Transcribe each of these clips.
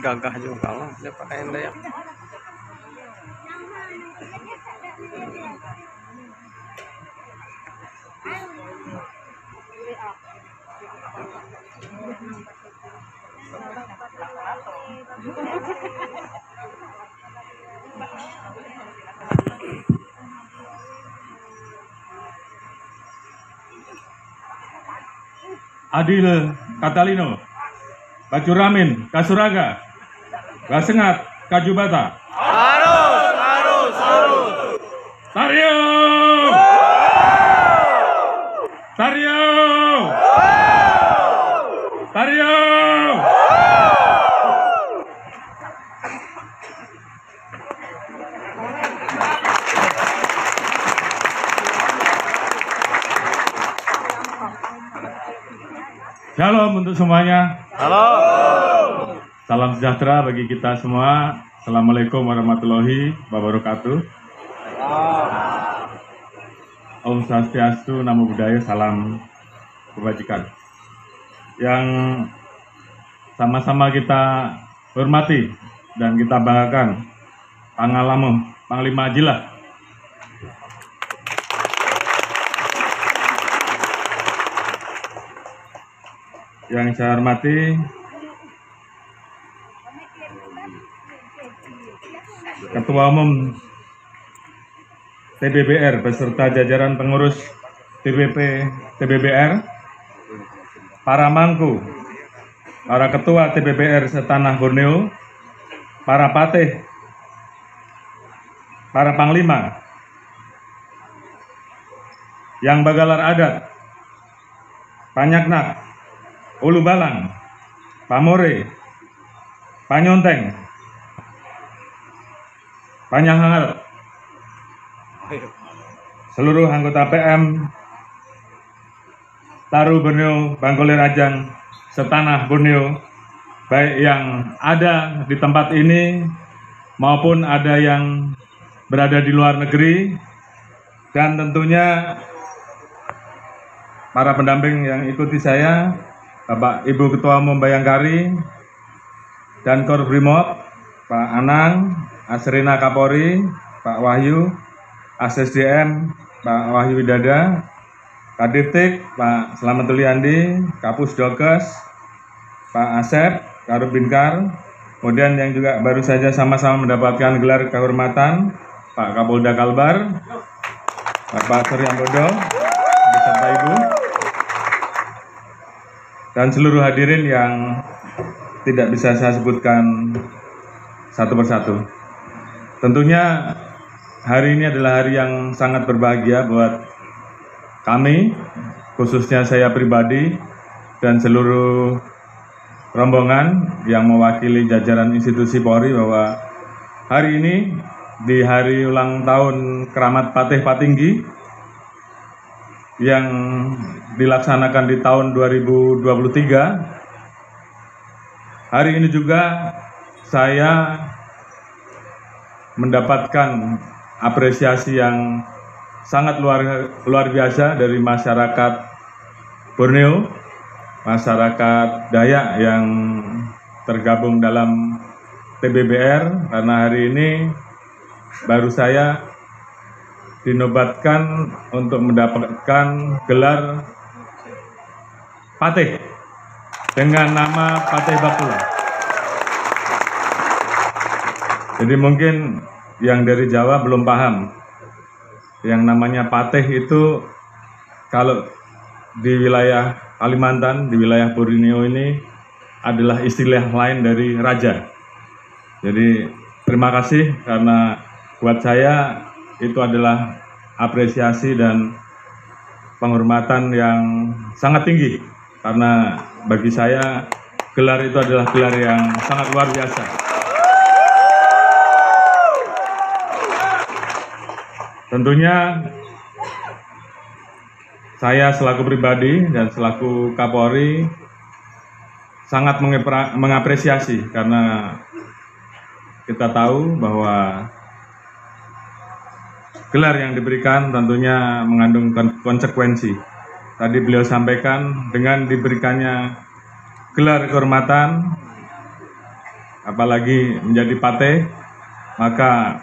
gagah juga lah dia pakai Dayak. Adil Katalino, Kacuramin, Kasuraga, Kasengat, Kajubata. Harus. Taryo! Taryo! Taryo! Shalom untuk semuanya. Halo. Salam sejahtera bagi kita semua. Assalamualaikum warahmatullahi wabarakatuh. Om Swastiastu, Namo Buddhaya, salam kebajikan. Yang sama-sama kita hormati dan kita banggakan Panglima Ajilah. Yang saya hormati Ketua Umum TBBR beserta jajaran pengurus DPP TBBR, para mangku, para ketua TBBR setanah Borneo, para patih, para panglima, yang bagalar adat, Panyaknak, Ulu Balang, Pamore, Panyonteng, Panyahangal, seluruh anggota PM Taru Borneo, Bangkolir Ajang, setanah Borneo, baik yang ada di tempat ini maupun ada yang berada di luar negeri, dan tentunya para pendamping yang ikuti saya, Bapak Ibu Ketua Umum Bayangkari dan Korbrimob, Pak Anang, Asrina Kapolri, Pak Wahyu, ASSDM, Pak Wahyu Widada, Kadiptik, Pak Slamet Tuliandi, Kapus Dokes, Pak Asep, Karub Binkar, kemudian yang juga baru saja sama-sama mendapatkan gelar kehormatan, Pak Kapolda Kalbar, Bapak Suryambodo, beserta Ibu, dan seluruh hadirin yang tidak bisa saya sebutkan satu persatu. Tentunya hari ini adalah hari yang sangat berbahagia buat kami, khususnya saya pribadi dan seluruh rombongan yang mewakili jajaran institusi Polri, bahwa hari ini di hari ulang tahun Keramat Patih Patinggi yang dilaksanakan di tahun 2023, hari ini juga saya mendapatkan apresiasi yang sangat luar biasa dari masyarakat Borneo, masyarakat Dayak yang tergabung dalam TBBR, karena hari ini baru saya dinobatkan untuk mendapatkan gelar Patih dengan nama Patih Bakula. Jadi mungkin yang dari Jawa belum paham, yang namanya Patih itu kalau di wilayah Kalimantan, di wilayah Borneo ini adalah istilah lain dari raja. Jadi terima kasih, karena buat saya itu adalah apresiasi dan penghormatan yang sangat tinggi, karena bagi saya gelar itu adalah gelar yang sangat luar biasa. Tentunya saya selaku pribadi dan selaku Kapolri sangat mengapresiasi, karena kita tahu bahwa gelar yang diberikan tentunya mengandung konsekuensi. Tadi beliau sampaikan dengan diberikannya gelar kehormatan apalagi menjadi Pate, maka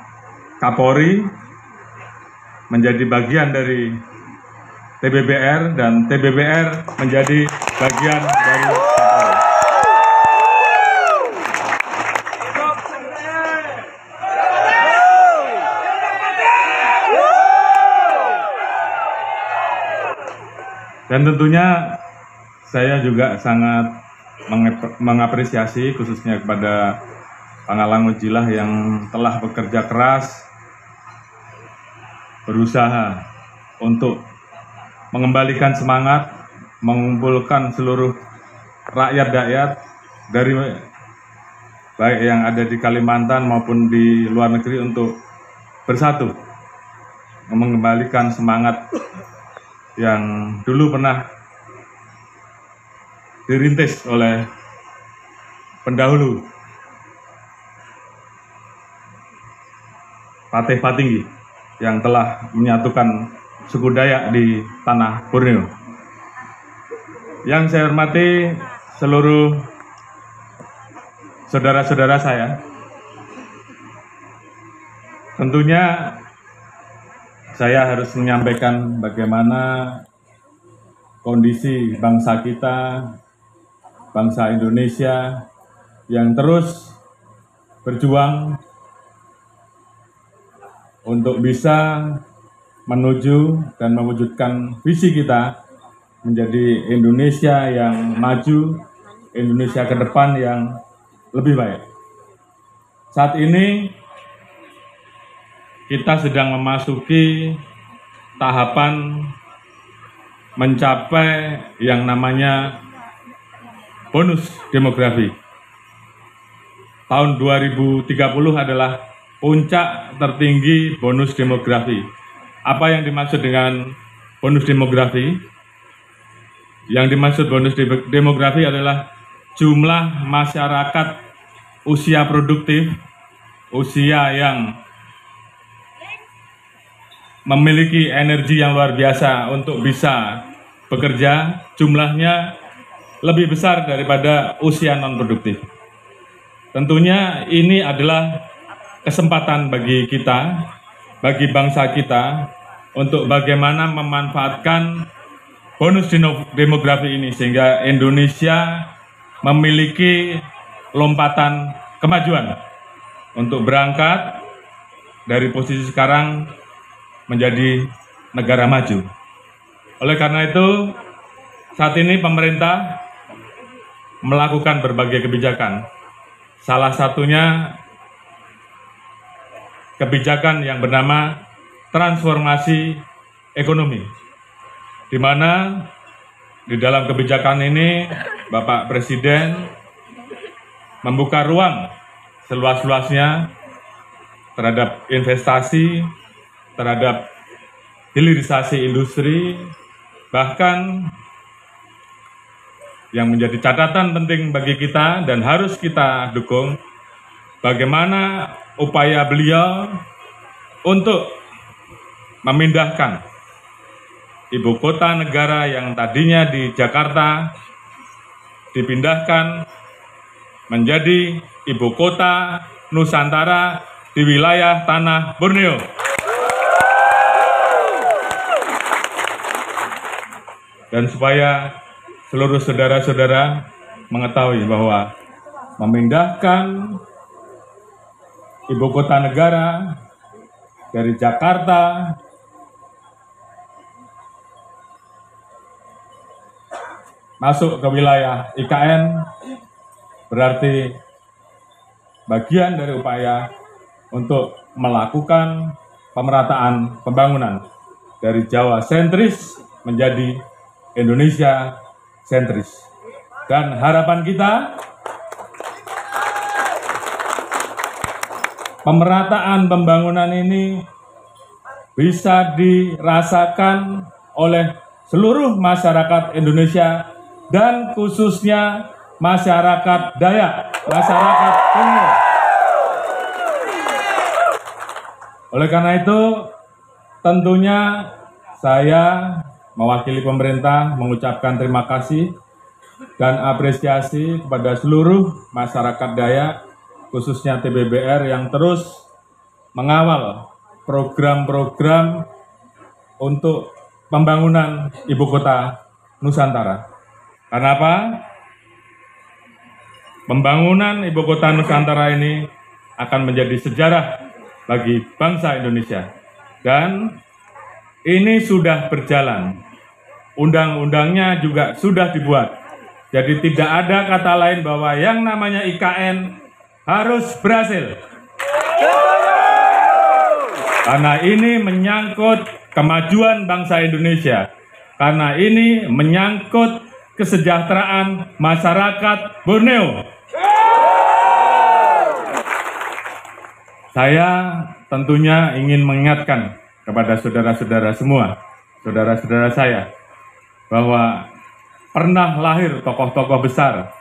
Kapolri menjadi bagian dari TBBR dan TBBR menjadi bagian dari Kapolri. Dan tentunya saya juga sangat mengapresiasi khususnya kepada Pangalang Ujilah yang telah bekerja keras, berusaha untuk mengembalikan semangat, mengumpulkan seluruh rakyat dari baik yang ada di Kalimantan maupun di luar negeri untuk bersatu, mengembalikan semangat yang dulu pernah dirintis oleh pendahulu Patih Patinggi yang telah menyatukan suku Dayak di tanah Borneo. Yang saya hormati seluruh saudara-saudara saya, tentunya saya harus menyampaikan bagaimana kondisi bangsa kita, bangsa Indonesia yang terus berjuang untuk bisa menuju dan mewujudkan visi kita menjadi Indonesia yang maju, Indonesia ke depan yang lebih baik. Saat ini kita sedang memasuki tahapan mencapai yang namanya bonus demografi. Tahun 2030 adalah puncak tertinggi bonus demografi. Apa yang dimaksud dengan bonus demografi? Yang dimaksud bonus demografi adalah jumlah masyarakat usia produktif, usia yang memiliki energi yang luar biasa untuk bisa bekerja, jumlahnya lebih besar daripada usia non-produktif. Tentunya ini adalah kesempatan bagi kita, bagi bangsa kita, untuk bagaimana memanfaatkan bonus demografi ini sehingga Indonesia memiliki lompatan kemajuan untuk berangkat dari posisi sekarang menjadi negara maju. Oleh karena itu, saat ini pemerintah melakukan berbagai kebijakan. Salah satunya kebijakan yang bernama transformasi ekonomi, di mana di dalam kebijakan ini Bapak Presiden membuka ruang seluas-luasnya terhadap investasi, terhadap hilirisasi industri, bahkan yang menjadi catatan penting bagi kita dan harus kita dukung, bagaimana upaya beliau untuk memindahkan ibu kota negara yang tadinya di Jakarta dipindahkan menjadi ibu kota Nusantara di wilayah tanah Borneo. Dan supaya seluruh saudara-saudara mengetahui bahwa memindahkan ibu kota negara dari Jakarta masuk ke wilayah IKN berarti bagian dari upaya untuk melakukan pemerataan pembangunan dari Jawa sentris menjadi Indonesia sentris. Dan harapan kita, pemerataan pembangunan ini bisa dirasakan oleh seluruh masyarakat Indonesia dan khususnya masyarakat Dayak, masyarakat Borneo. Oleh karena itu, tentunya saya mewakili pemerintah mengucapkan terima kasih dan apresiasi kepada seluruh masyarakat Dayak khususnya TBBR yang terus mengawal program-program untuk pembangunan ibu kota Nusantara. Karena apa? Pembangunan ibu kota Nusantara ini akan menjadi sejarah bagi bangsa Indonesia. Dan ini sudah berjalan. Undang-undangnya juga sudah dibuat. Jadi tidak ada kata lain bahwa yang namanya IKN harus berhasil. Karena ini menyangkut kemajuan bangsa Indonesia. Karena ini menyangkut kesejahteraan masyarakat Borneo. Saya tentunya ingin mengingatkan kepada saudara-saudara semua, saudara-saudara saya, bahwa pernah lahir tokoh-tokoh besar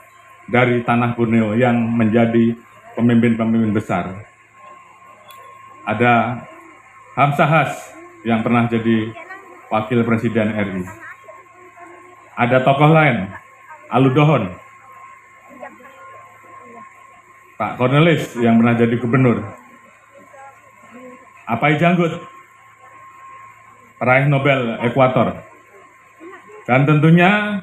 dari tanah Borneo yang menjadi pemimpin-pemimpin besar. Ada Hamzah Has yang pernah jadi wakil presiden RI. Ada tokoh lain, Aludohon, Pak Cornelis yang pernah jadi gubernur, Apai Janggut, peraih Nobel Ekuator. Dan tentunya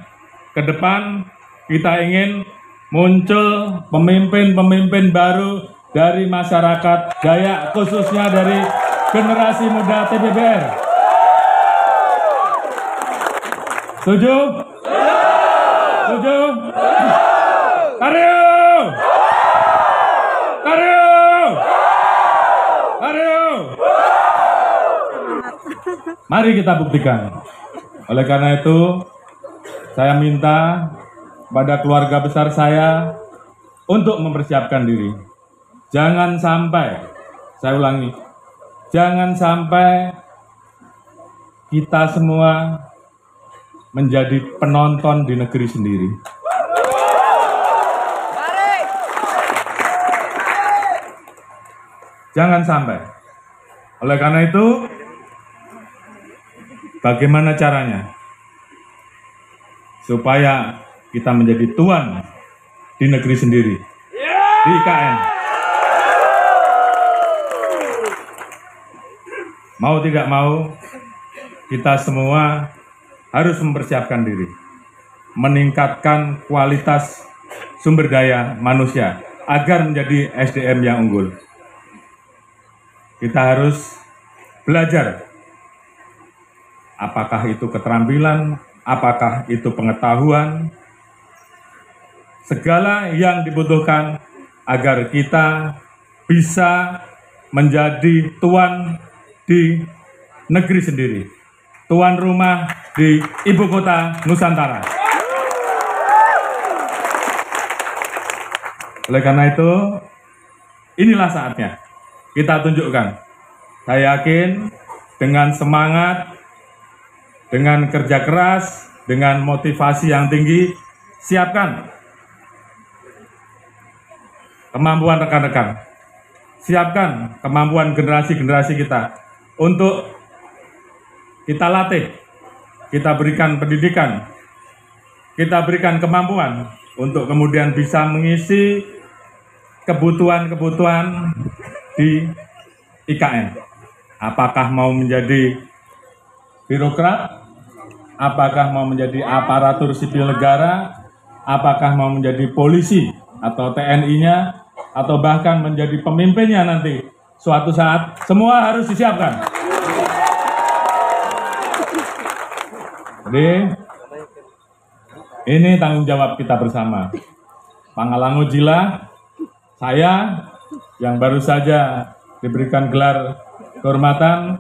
ke depan kita ingin muncul pemimpin-pemimpin baru dari masyarakat Dayak, khususnya dari generasi muda TBBR. Setuju? Setuju? Karyo! Karyo! Karyo! Mari kita buktikan. Oleh karena itu, saya minta pada keluarga besar saya untuk mempersiapkan diri. Jangan sampai, saya ulangi, jangan sampai kita semua menjadi penonton di negeri sendiri. Jangan sampai. Oleh karena itu, bagaimana caranya supaya kita menjadi tuan di negeri sendiri, di IKN? Mau tidak mau, kita semua harus mempersiapkan diri, meningkatkan kualitas sumber daya manusia agar menjadi SDM yang unggul. Kita harus belajar, apakah itu keterampilan, apakah itu pengetahuan, segala yang dibutuhkan agar kita bisa menjadi tuan di negeri sendiri, tuan rumah di ibu kota Nusantara. Oleh karena itu, inilah saatnya kita tunjukkan. Saya yakin dengan semangat, dengan kerja keras, dengan motivasi yang tinggi, siapkan kemampuan rekan-rekan, siapkan kemampuan generasi-generasi kita untuk kita latih, kita berikan pendidikan, kita berikan kemampuan untuk kemudian bisa mengisi kebutuhan-kebutuhan di IKN. Apakah mau menjadi birokrat, apakah mau menjadi aparatur sipil negara, apakah mau menjadi polisi atau TNI-nya, atau bahkan menjadi pemimpinnya nanti suatu saat, semua harus disiapkan. Jadi, ini tanggung jawab kita bersama. Pangalango Jila, saya yang baru saja diberikan gelar kehormatan,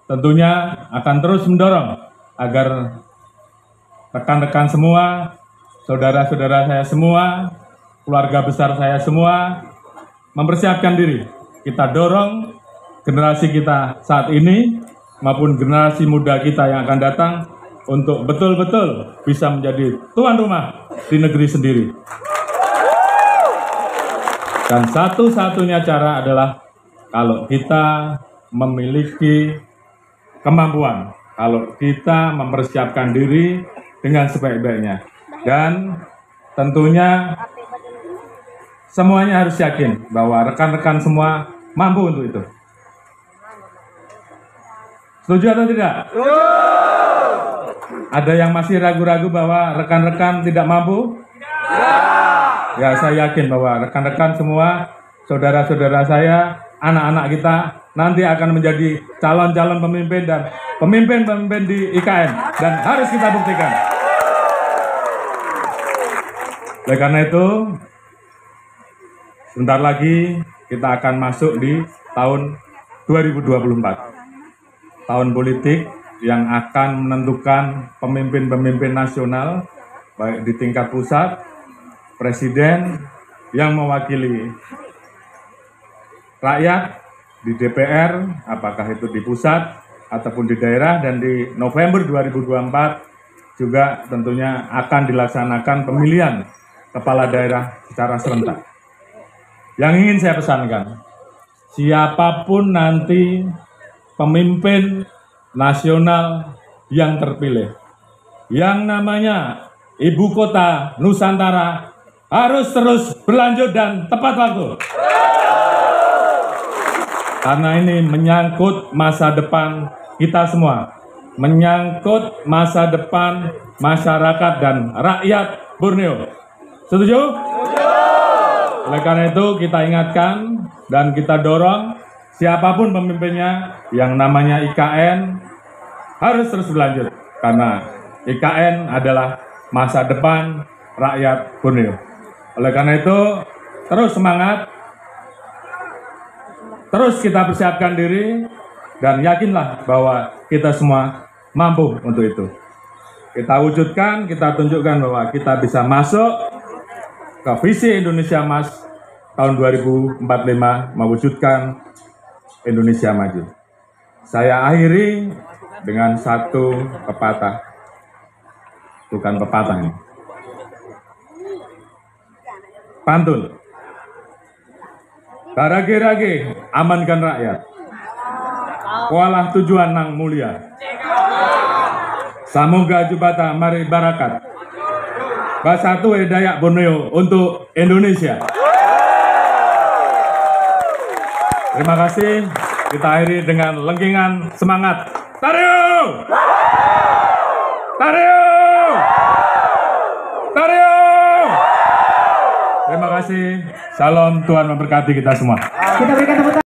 tentunya akan terus mendorong agar rekan-rekan semua, saudara-saudara saya semua, keluarga besar saya semua, mempersiapkan diri. Kita dorong generasi kita saat ini, maupun generasi muda kita yang akan datang, untuk betul-betul bisa menjadi tuan rumah di negeri sendiri. Dan satu-satunya cara adalah kalau kita memiliki kemampuan, kalau kita mempersiapkan diri dengan sebaik-baiknya. Dan tentunya semuanya harus yakin bahwa rekan-rekan semua mampu untuk itu. Setuju atau tidak? Ada yang masih ragu-ragu bahwa rekan-rekan tidak mampu? Ya, saya yakin bahwa rekan-rekan semua, saudara-saudara saya, anak-anak kita nanti akan menjadi calon-calon pemimpin dan pemimpin-pemimpin di IKN, dan harus kita buktikan. Oleh karena itu, sebentar lagi kita akan masuk di tahun 2024. Tahun politik yang akan menentukan pemimpin-pemimpin nasional, baik di tingkat pusat, presiden yang mewakili rakyat di DPR, apakah itu di pusat ataupun di daerah, dan di November 2024 juga tentunya akan dilaksanakan pemilihan kepala daerah secara serentak. Yang ingin saya pesankan, siapapun nanti pemimpin nasional yang terpilih, yang namanya Ibu Kota Nusantara harus terus berlanjut dan tepat waktu. Karena ini menyangkut masa depan kita semua, menyangkut masa depan masyarakat dan rakyat Borneo. Setuju? Oleh karena itu kita ingatkan dan kita dorong siapapun pemimpinnya, yang namanya IKN harus terus berlanjut. Karena IKN adalah masa depan rakyat Borneo. Oleh karena itu terus semangat, terus kita persiapkan diri, dan yakinlah bahwa kita semua mampu untuk itu. Kita wujudkan, kita tunjukkan bahwa kita bisa masuk ke visi Indonesia Emas tahun 2045, mewujudkan Indonesia maju. Saya akhiri dengan satu pepatah, bukan pepatah ini, pantun. Barage-rage, amankan rakyat. Kualah tujuan nang mulia. Samoga jubata mari barakat. Basatu Dayak Borneo untuk Indonesia. Terima kasih. Kita akhiri dengan lengkingan semangat. Tario! Tario! Tario! Terima kasih. Salam, Tuhan memberkati kita semua. Kita berikan tepuk tangan.